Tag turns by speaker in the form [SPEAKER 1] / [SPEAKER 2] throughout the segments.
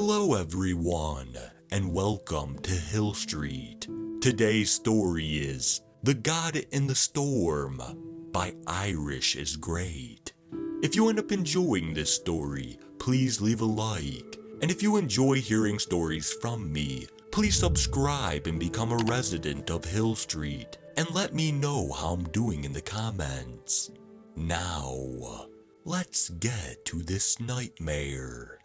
[SPEAKER 1] Hello everyone, and welcome to Hill Street. Today's story is The God in the Storm by Irish is Great. If you end up enjoying this story, please leave a like. And if you enjoy hearing stories from me, please subscribe and become a resident of Hill Street. And let me know how I'm doing in the comments. Now, let's get to this nightmare.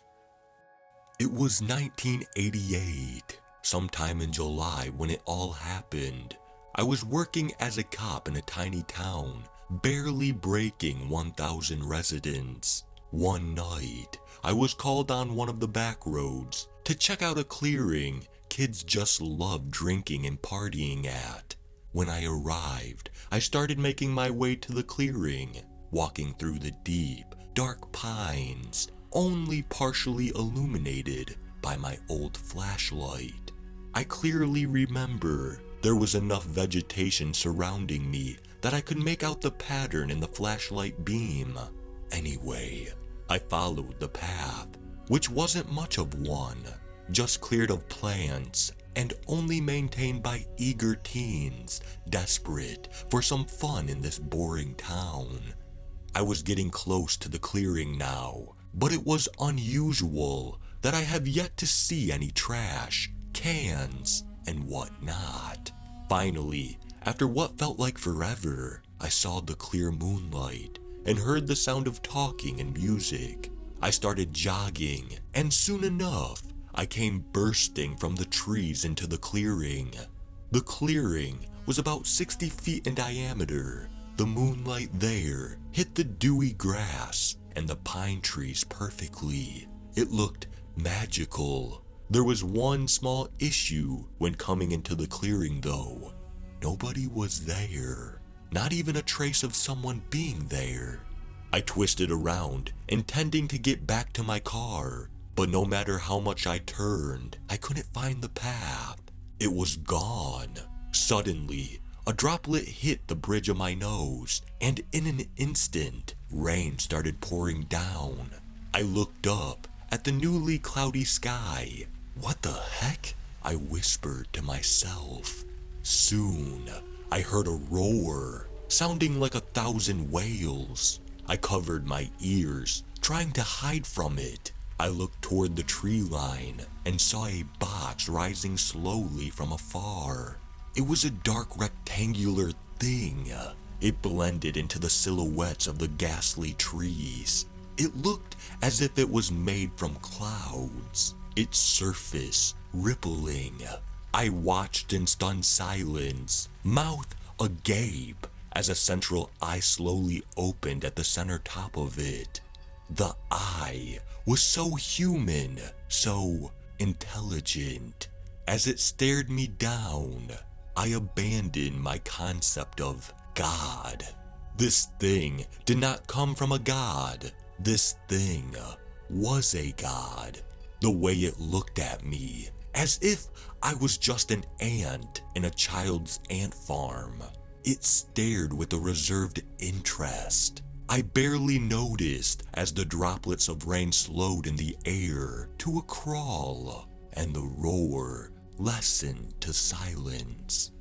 [SPEAKER 1] It was 1988, sometime in July when it all happened. I was working as a cop in a tiny town, barely breaking 1,000 residents. One night, I was called on one of the back roads to check out a clearing kids just love drinking and partying at. When I arrived, I started making my way to the clearing, walking through the deep, dark pines, only partially illuminated by my old flashlight. I clearly remember there was enough vegetation surrounding me that I could make out the pattern in the flashlight beam. Anyway, I followed the path, which wasn't much of one, just cleared of plants and only maintained by eager teens desperate for some fun in this boring town. I was getting close to the clearing now, but it was unusual that I have yet to see any trash, cans, and whatnot. Finally, after what felt like forever, I saw the clear moonlight and heard the sound of talking and music. I started jogging, and soon enough, I came bursting from the trees into the clearing. The clearing was about 60 feet in diameter. The moonlight there hit the dewy grass and the pine trees perfectly. It looked magical. There was one small issue when coming into the clearing though. Nobody was there. Not even a trace of someone being there. I twisted around, intending to get back to my car, but no matter how much I turned, I couldn't find the path. It was gone. Suddenly, a droplet hit the bridge of my nose, and in an instant, rain started pouring down. I looked up at the newly cloudy sky. What the heck? I whispered to myself. Soon, I heard a roar, sounding like 1,000 whales. I covered my ears, trying to hide from it. I looked toward the tree line and saw a box rising slowly from afar. It was a dark rectangular thing. It blended into the silhouettes of the ghastly trees. It looked as if it was made from clouds, its surface rippling. I watched in stunned silence, mouth agape, as a central eye slowly opened at the center top of it. The eye was so human, so intelligent. As it stared me down, I abandoned my concept of God. This thing did not come from a god. This thing was a god. The way it looked at me, as if I was just an ant in a child's ant farm. It stared with a reserved interest. I barely noticed as the droplets of rain slowed in the air to a crawl, and the roar lessened to silence.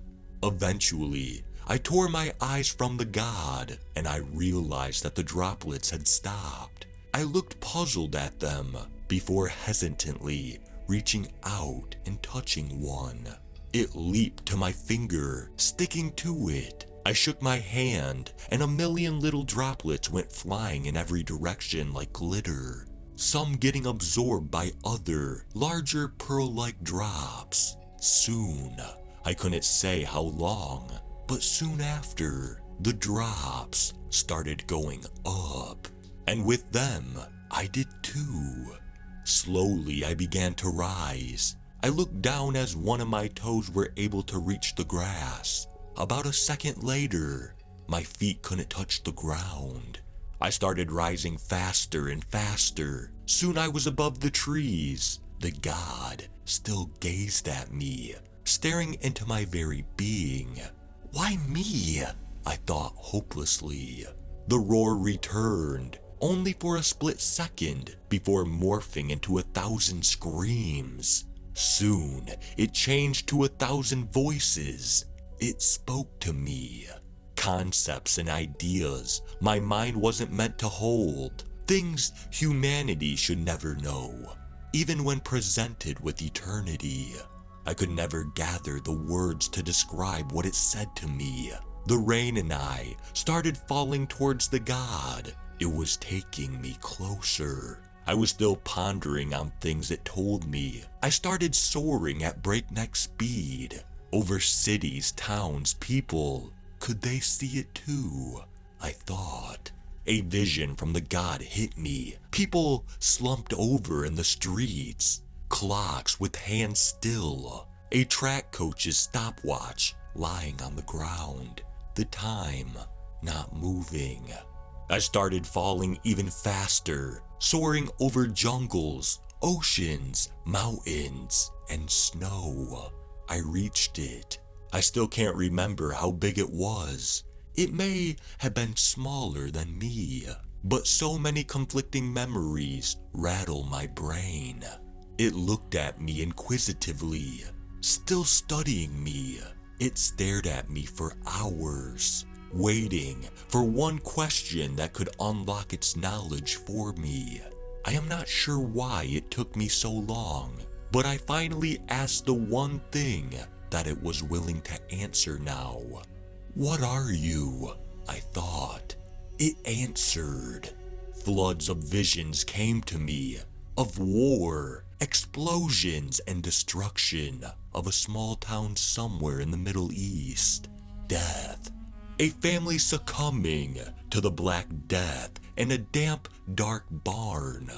[SPEAKER 1] Eventually, I tore my eyes from the god, and I realized that the droplets had stopped. I looked puzzled at them before hesitantly reaching out and touching one. It leaped to my finger, sticking to it. I shook my hand, and a million little droplets went flying in every direction like glitter, some getting absorbed by other, larger pearl-like drops. Soon, I couldn't say how long, but soon after, the drops started going up, and with them, I did too. Slowly, I began to rise. I looked down as one of my toes were able to reach the grass. About a second later, my feet couldn't touch the ground. I started rising faster and faster. Soon I was above the trees. The god still gazed at me, staring into my very being. Why me? I thought hopelessly. The roar returned, only for a split second before morphing into 1,000 screams. Soon, it changed to 1,000 voices. It spoke to me. Concepts and ideas my mind wasn't meant to hold. Things humanity should never know. Even when presented with eternity, I could never gather the words to describe what it said to me. The rain and I started falling towards the god. It was taking me closer. I was still pondering on things it told me. I started soaring at breakneck speed over cities, towns, people. Could they see it too? I thought. A vision from the god hit me. People slumped over in the streets. Clocks with hands still. A track coach's stopwatch lying on the ground. The time not moving. I started falling even faster, soaring over jungles, oceans, mountains, and snow. I reached it. I still can't remember how big it was. It may have been smaller than me, but so many conflicting memories rattle my brain. It looked at me inquisitively, still studying me. It stared at me for hours, waiting for one question that could unlock its knowledge for me. I am not sure why it took me so long, but I finally asked the one thing that it was willing to answer now. "What are you?" I thought. It answered. Floods of visions came to me, of war, explosions, and destruction, of a small town somewhere in the Middle East. Death. A family succumbing to the Black Death in a damp, dark barn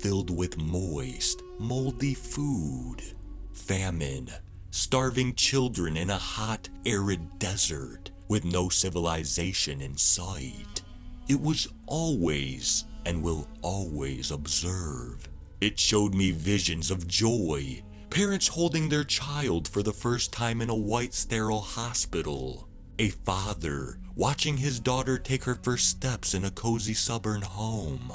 [SPEAKER 1] filled with moist, moldy food. Famine. Starving children in a hot, arid desert with no civilization in sight. It was always and will always observe. It showed me visions of joy, parents holding their child for the first time in a white sterile hospital, a father watching his daughter take her first steps in a cozy suburban home,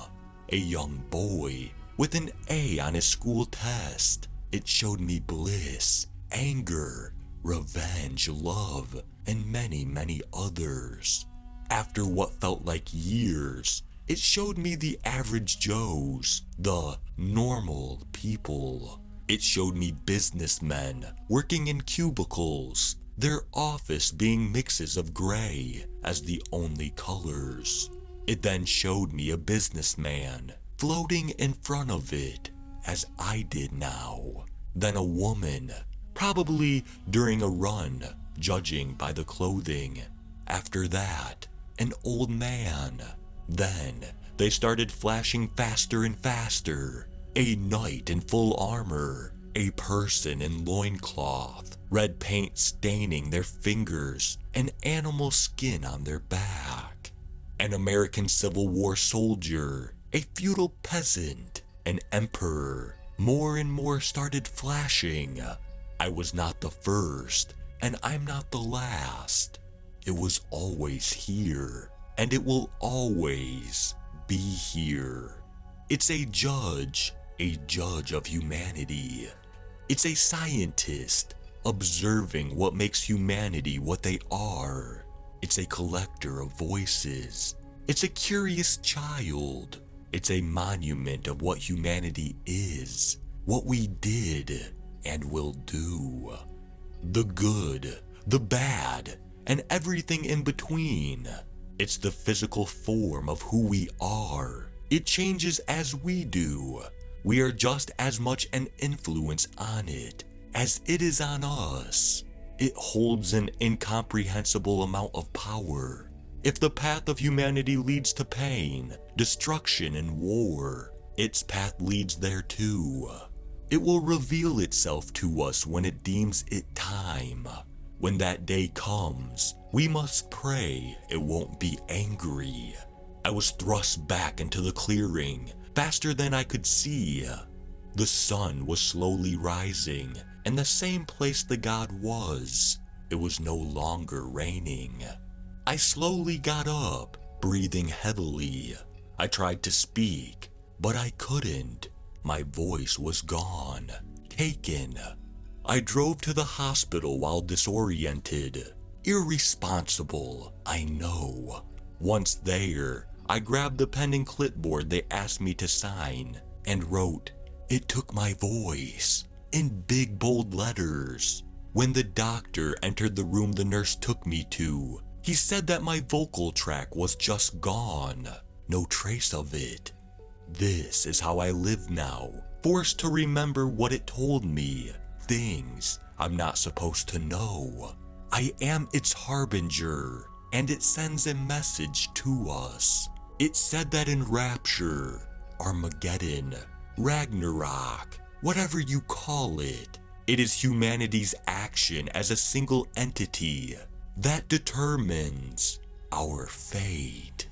[SPEAKER 1] a young boy with an A on his school test. It showed me bliss, anger, revenge, love, and many, many others. After what felt like years, it showed me the average Joes, the normal people. It showed me businessmen working in cubicles, their office being mixes of gray as the only colors. It then showed me a businessman floating in front of it, as I did now. Then a woman, probably during a run, judging by the clothing. After that, an old man. Then they started flashing faster and faster. A knight in full armor, a person in loincloth, red paint staining their fingers, and animal skin on their back. An American Civil War soldier, a feudal peasant, an emperor. More and more started flashing. I was not the first, and I'm not the last. It was always here, and it will always be here. It's a judge of humanity. It's a scientist observing what makes humanity what they are. It's a collector of voices. It's a curious child. It's a monument of what humanity is, what we did and will do. The good, the bad, and everything in between. It's the physical form of who we are. It changes as we do. We are just as much an influence on it as it is on us. It holds an incomprehensible amount of power. If the path of humanity leads to pain, destruction, and war, its path leads there too. It will reveal itself to us when it deems it time. When that day comes, we must pray it won't be angry. I was thrust back into the clearing, faster than I could see. The sun was slowly rising, in the same place the god was. It was no longer raining. I slowly got up, breathing heavily. I tried to speak, but I couldn't. My voice was gone, taken. I drove to the hospital while disoriented. Irresponsible, I know. Once there, I grabbed the pen and clipboard they asked me to sign and wrote, "It took my voice," in big bold letters. When the doctor entered the room the nurse took me to, he said that my vocal tract was just gone. No trace of it. This is how I live now, forced to remember what it told me, things I'm not supposed to know. I am its harbinger, and it sends a message to us. It said that in Rapture, Armageddon, Ragnarok, whatever you call it, it is humanity's action as a single entity that determines our fate.